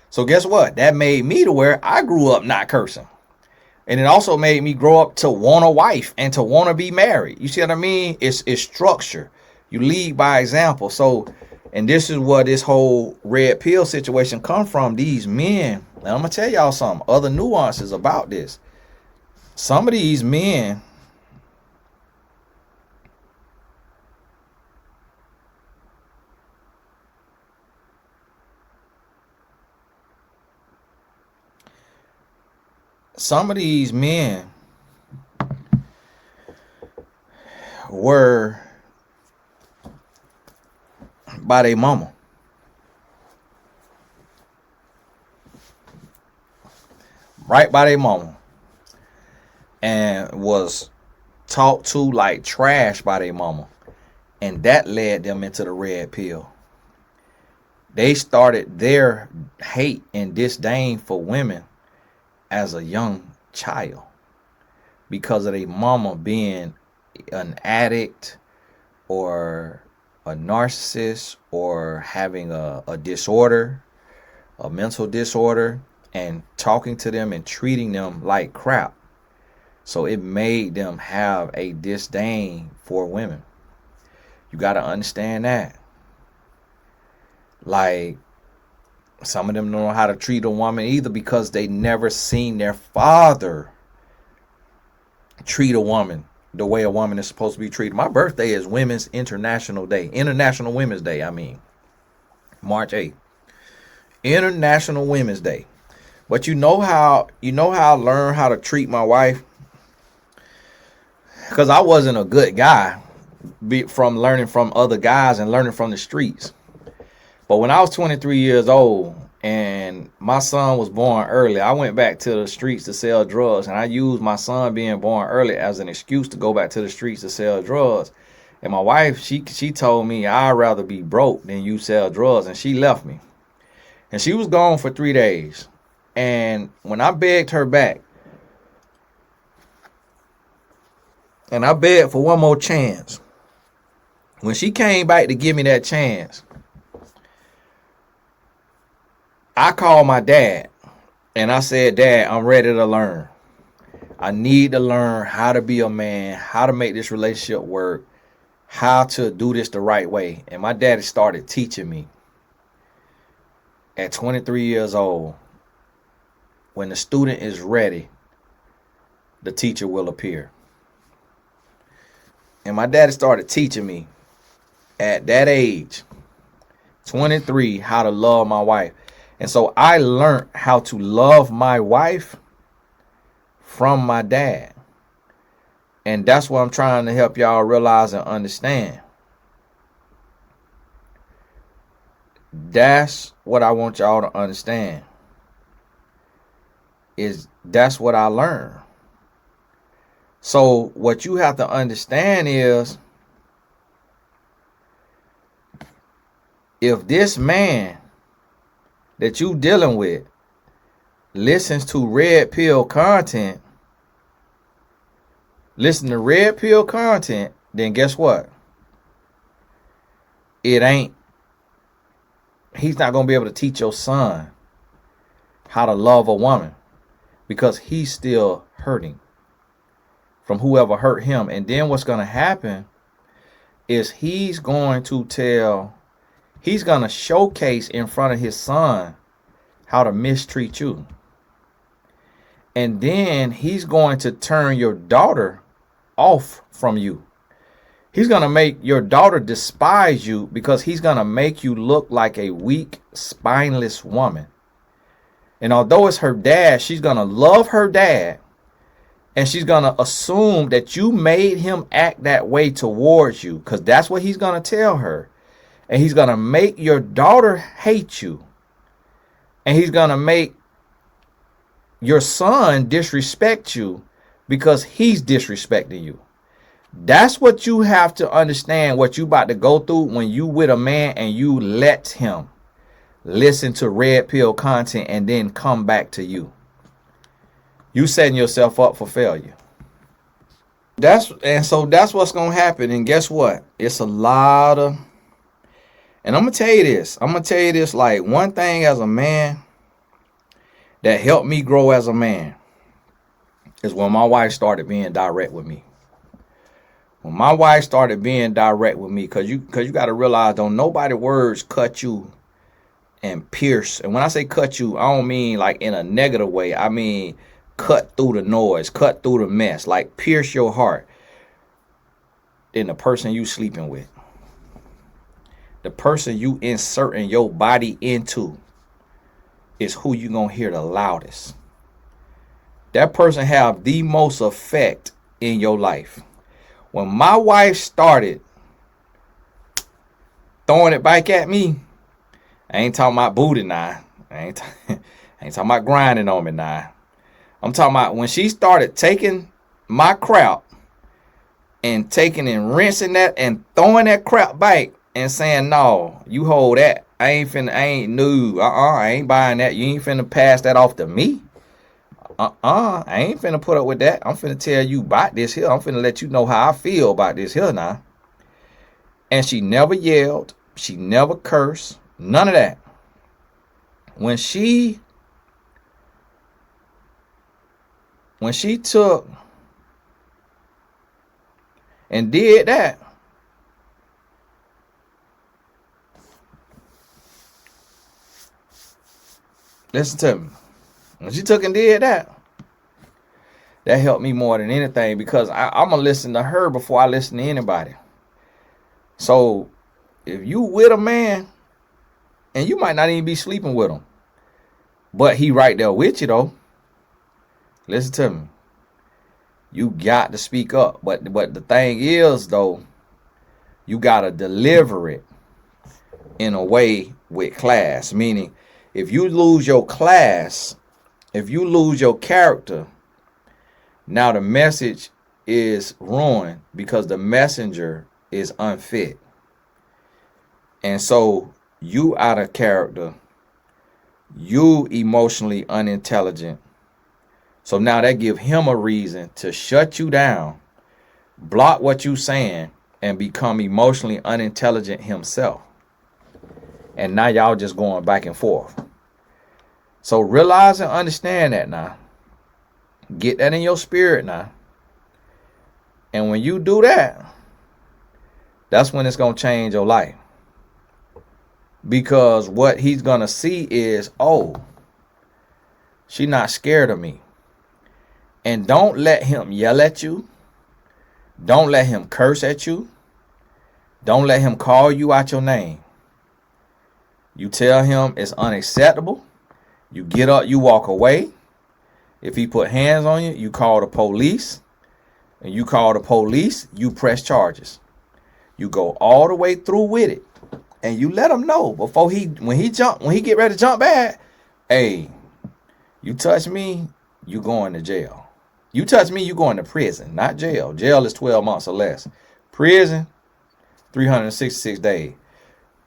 So guess what? That made me to where I grew up not cursing. And it also made me grow up to want a wife and to want to be married. You see what I mean? It's structure. You lead by example. So, and this is where this whole red pill situation come from. These men, and I'm going to tell y'all some other nuances about this. Some of these men, some of these men were by their mama. Right by their mama. And was talked to like trash by their mama. And that led them into the red pill. They started their hate and disdain for women as a young child because of their mama being an addict or a narcissist or having a disorder, a mental disorder, and talking to them and treating them like crap. So it made them have a disdain for women. You got to understand that. Like, some of them don't know how to treat a woman either because they never seen their father treat a woman the way a woman is supposed to be treated. My birthday is Women's International Day. International Women's Day, I mean. March 8th. International Women's Day. But you know how I learned how to treat my wife? Because I wasn't a good guy from learning from other guys and learning from the streets. But when I was 23 years old and my son was born early, I went back to the streets to sell drugs. And I used my son being born early as an excuse to go back to the streets to sell drugs. And my wife, she told me, I'd rather be broke than you sell drugs. And she left me. And she was gone for 3 days. And when I begged her back, and I begged for one more chance, when she came back to give me that chance, I called my dad and I said, Dad, I'm ready to learn. I need to learn how to be a man, how to make this relationship work, how to do this the right way. And my daddy started teaching me. At 23 years old, when the student is ready, the teacher will appear. And my daddy started teaching me at that age, 23, how to love my wife. And so I learned how to love my wife from my dad. And that's what I'm trying to help y'all realize and understand. That's what I want y'all to understand. That's what I learned. So what you have to understand is, if this man that you dealing with listens to red pill content, then guess what? He's not going to be able to teach your son how to love a woman because he's still hurting from whoever hurt him. And then what's going to happen is he's going to showcase in front of his son how to mistreat you. And then he's going to turn your daughter off from you. He's going to make your daughter despise you because he's going to make you look like a weak, spineless woman. And although it's her dad, she's going to love her dad. And she's going to assume that you made him act that way towards you, because that's what he's going to tell her. And he's going to make your daughter hate you. And he's going to make your son disrespect you because he's disrespecting you. That's what you have to understand, what you about to go through when you with a man and you let him listen to red pill content and then come back to you. You setting yourself up for failure. So that's what's going to happen. And guess what? It's a lot of, and I'm going to tell you this, like, one thing as a man that helped me grow as a man is when my wife started being direct with me. When my wife started being direct with me, because you got to realize, don't nobody words cut you and pierce. And when I say cut you, I don't mean like in a negative way. I mean cut through the noise, cut through the mess, like pierce your heart. Than the person you sleeping with. The person you inserting your body into is who you gonna hear the loudest. that person have the most effect in your life. When my wife started throwing it back at me, I ain't talking about booty now. I ain't talking about grinding on me now. I'm talking about when she started taking my crap and taking and rinsing that and throwing that crap back and saying, no, you hold that. I ain't buying that. You ain't finna pass that off to me. I ain't finna put up with that. I'm finna tell you about this here. I'm finna let you know how I feel about this here now. And she never yelled. She never cursed. None of that. When she took and did that, listen to me. When she took and did that, that helped me more than anything, because I'm going to listen to her before I listen to anybody. So if you with a man, and you might not even be sleeping with him, but he right there with you though, listen to me. You got to speak up. But the thing is though, you got to deliver it in a way with class. Meaning, if you lose your class, if you lose your character, now the message is ruined because the messenger is unfit. And so you out of character, you emotionally unintelligent. So now that give him a reason to shut you down, block what you saying, and become emotionally unintelligent himself. And now y'all just going back and forth. So realize and understand that now. Get that in your spirit now. And when you do that, that's when it's going to change your life. Because what he's going to see is, oh, she's not scared of me. And don't let him yell at you. Don't let him curse at you. Don't let him call you out your name. You tell him it's unacceptable. You get up, you walk away. If he put hands on you, you call the police. And you call the police, you press charges. You go all the way through with it. And you let him know before when he get ready to jump back, hey, you touch me, you going to jail. You touch me, you going to prison, not jail. Jail is 12 months or less. Prison, 366 days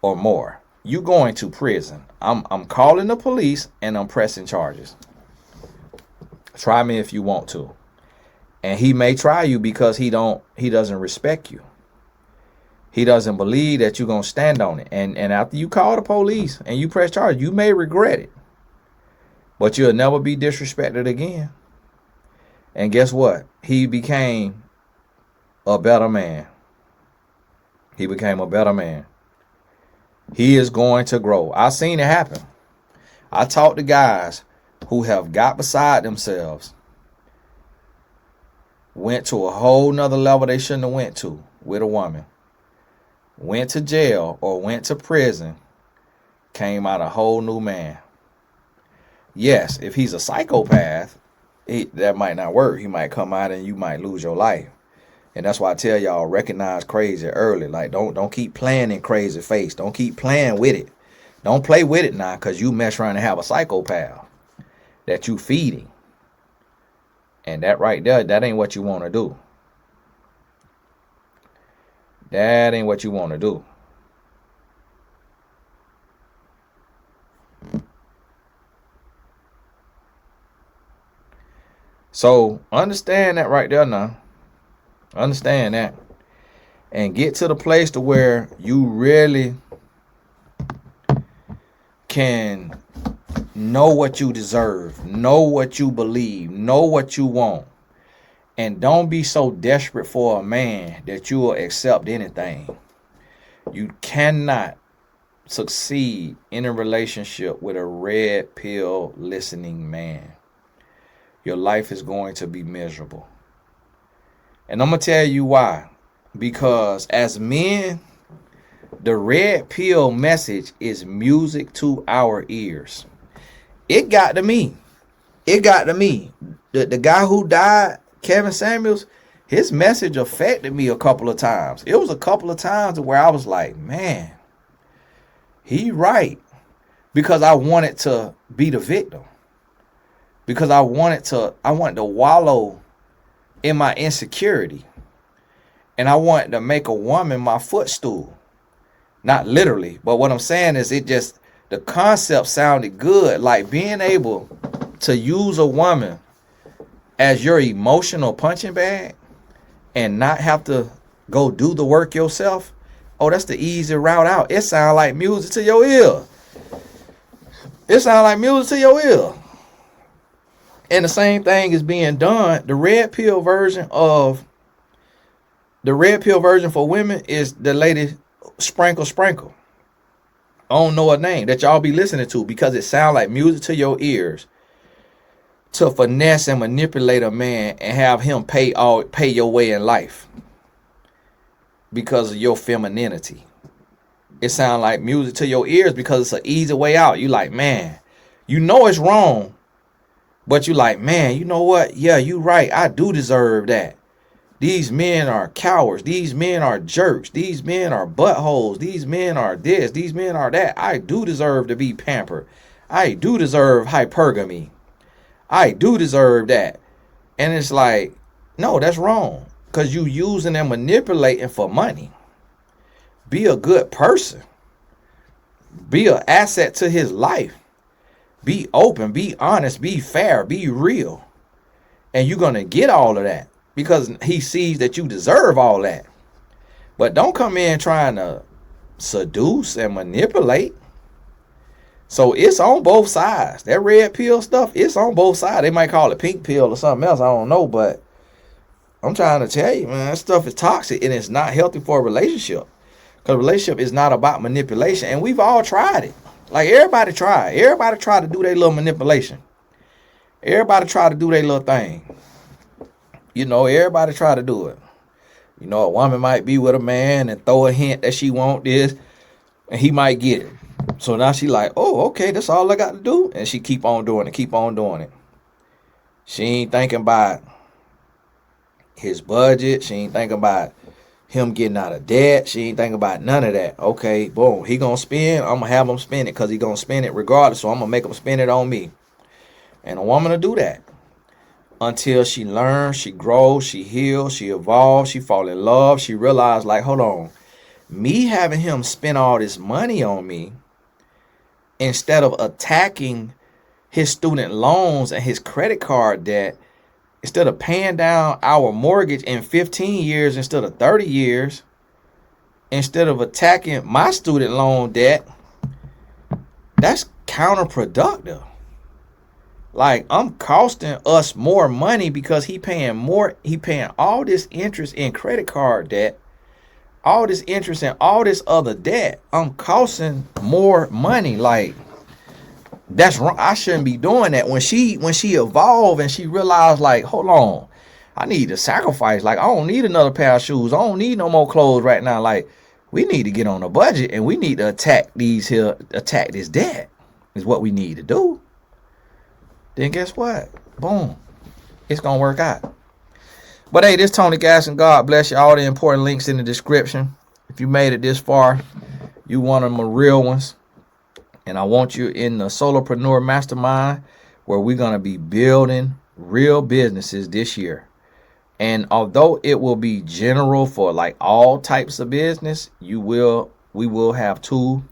or more. You going to prison. I'm calling the police and I'm pressing charges. Try me if you want to. And he may try you because he doesn't respect you. He doesn't believe that you're going to stand on it. And after you call the police and you press charges, you may regret it. But you'll never be disrespected again. And guess what? He became a better man. He became a better man. He is going to grow. I've seen it happen. I talked to guys who have got beside themselves, went to a whole nother level they shouldn't have went to with a woman, went to jail or went to prison, came out a whole new man. Yes, if he's a psychopath, that might not work. He might come out and you might lose your life. And that's why I tell y'all, recognize crazy early. Like, don't keep playing in crazy face. Don't keep playing with it. Don't play with it now, because you mess around and have a psychopath that you feeding. And that right there, that ain't what you want to do. That ain't what you want to do. So understand that right there now. Understand that. And get to the place to where you really can know what you deserve, know what you believe, know what you want. And don't be so desperate for a man that you will accept anything. You cannot succeed in a relationship with a red pill listening man. Your life is going to be miserable. And I'm going to tell you why. Because as men, the red pill message is music to our ears. It got to me. it got to me. The guy who died, Kevin Samuels, his message affected me a couple of times. It was a couple of times where I was like, man, he right. Because I wanted to be the victim. Because I wanted to wallow in my insecurity. And I wanted to make a woman my footstool. Not literally, but what I'm saying is the concept sounded good. Like being able to use a woman as your emotional punching bag and not have to go do the work yourself. Oh, that's the easy route out. It sounds like music to your ear. It sounds like music to your ear. And the same thing is being done. The red pill version for women is the lady Sprinkle. I don't know her name that y'all be listening to because it sounds like music to your ears to finesse and manipulate a man and have him pay your way in life because of your femininity. It sounds like music to your ears because it's an easy way out. You like, man, you know it's wrong, but you like, man, you know what? Yeah, you right. I do deserve that. These men are cowards. These men are jerks. These men are buttholes. These men are this. These men are that. I do deserve to be pampered. I do deserve hypergamy. I do deserve that. And it's like, no, that's wrong. Because you using and manipulating for money. Be a good person. Be an asset to his life. Be open. Be honest. Be fair. Be real. And you're going to get all of that. Because he sees that you deserve all that. But don't come in trying to seduce and manipulate. So it's on both sides. That red pill stuff, it's on both sides. They might call it pink pill or something else. I don't know. But I'm trying to tell you, man, that stuff is toxic and it's not healthy for a relationship. Because a relationship is not about manipulation. And we've all tried it. Like everybody tried. Everybody tried to do their little manipulation. Everybody tried to do their little thing. You know, everybody try to do it. You know, a woman might be with a man and throw a hint that she want this, and he might get it. So now she like, oh, okay, that's all I got to do. And she keep on doing it. She ain't thinking about his budget. She ain't thinking about him getting out of debt. She ain't thinking about none of that. Okay, boom, he gonna spend. I'm gonna have him spend it because he gonna spend it regardless. So I'm gonna make him spend it on me. And a woman will do that. Until she learns, she grows, she heals, she evolves, she fall in love. She realizes, like, hold on, me having him spend all this money on me instead of attacking his student loans and his credit card debt, instead of paying down our mortgage in 15 years instead of 30 years, instead of attacking my student loan debt, that's counterproductive. Like, I'm costing us more money because he paying all this interest in credit card debt, all this interest in all this other debt. I'm costing more money. Like, that's wrong. I shouldn't be doing that. When she evolved and she realized, like, hold on, I need to sacrifice. Like, I don't need another pair of shoes. I don't need no more clothes right now. Like, we need to get on a budget and we need to attack this debt is what we need to do. Then guess what? Boom. It's going to work out. But hey, this Tony Gasson. God bless you. All the important links in the description. If you made it this far, you one of them real ones. And I want you in the Solopreneur Mastermind where we're going to be building real businesses this year. And although it will be general for like all types of business, we will have two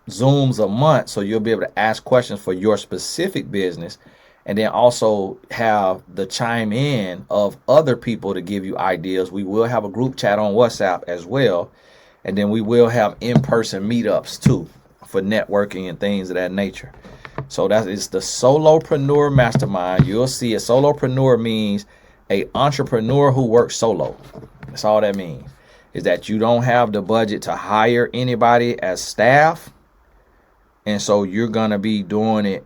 Zooms a month, so you'll be able to ask questions for your specific business, and then also have the chime in of other people to give you ideas. We will have a group chat on WhatsApp as well, and then we will have in-person meetups too for networking and things of that nature. So that is the Solopreneur Mastermind. You'll see a solopreneur means a entrepreneur who works solo. That's all that means, is that you don't have the budget to hire anybody as staff. And so you're going to be doing it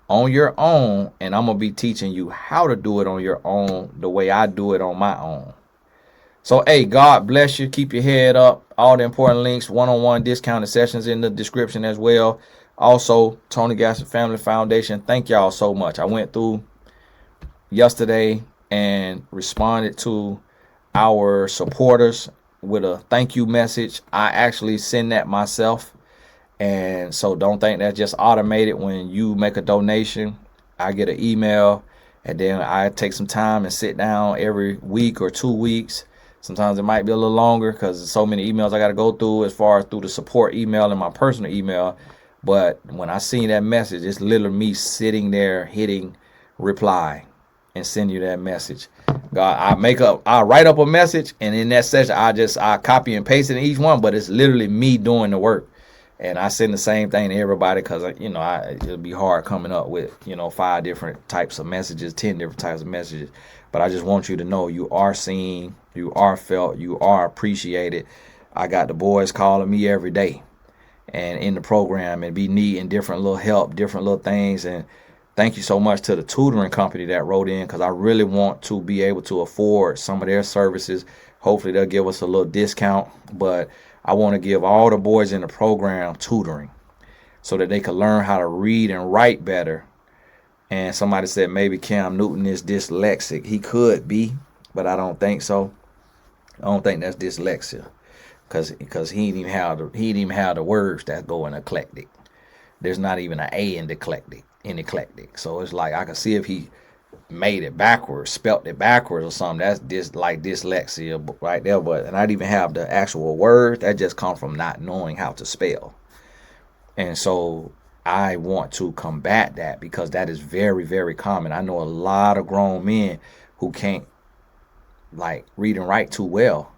on your own. And I'm going to be teaching you how to do it on your own the way I do it on my own. So, hey, God bless you. Keep your head up. All the important links, one-on-one discounted sessions in the description as well. Also, Tony Gaston Family Foundation, thank y'all so much. I went through yesterday and responded to our supporters with a thank you message. I actually send that myself. And so don't think that's just automated. When you make a donation, I get an email, and then I take some time and sit down every week or 2 weeks. Sometimes it might be a little longer because there's so many emails I got to go through, as far as through the support email and my personal email. But when I see that message, it's literally me sitting there hitting reply and send you that message. God, I write up a message, and in that session I copy and paste it in each one, but it's literally me doing the work. And I send the same thing to everybody because, it'll be hard coming up with, 5 different types of messages, 10 different types of messages. But I just want you to know you are seen, you are felt, you are appreciated. I got the boys calling me every day and in the program and be needing different little help, different little things. And thank you so much to the tutoring company that wrote in, because I really want to be able to afford some of their services. Hopefully they'll give us a little discount, but I want to give all the boys in the program tutoring so that they can learn how to read and write better. And somebody said maybe Cam Newton is dyslexic. He could be, but I don't think so. I don't think that's dyslexia, because he didn't even have the words that go in eclectic. There's not even an A in eclectic. So it's like I can see if he made it backwards, spelt it backwards or something. That's like dyslexia right there. But and I didn't even have the actual word. That just comes from not knowing how to spell. And so I want to combat that, because that is very, very common. I know a lot of grown men who can't like read and write too well.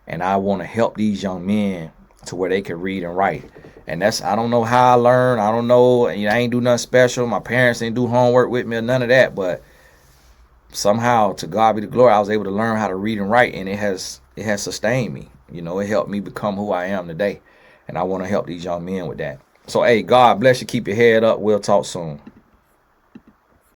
And I want to help these young men to where they can read and write. And I don't know how I learned. I don't know. I ain't do nothing special. My parents didn't do homework with me or none of that. But somehow, to God be the glory, I was able to learn how to read and write, and it has sustained me. It helped me become who I am today. And I want to help these young men with that. So, hey, God bless you. Keep your head up. We'll talk soon.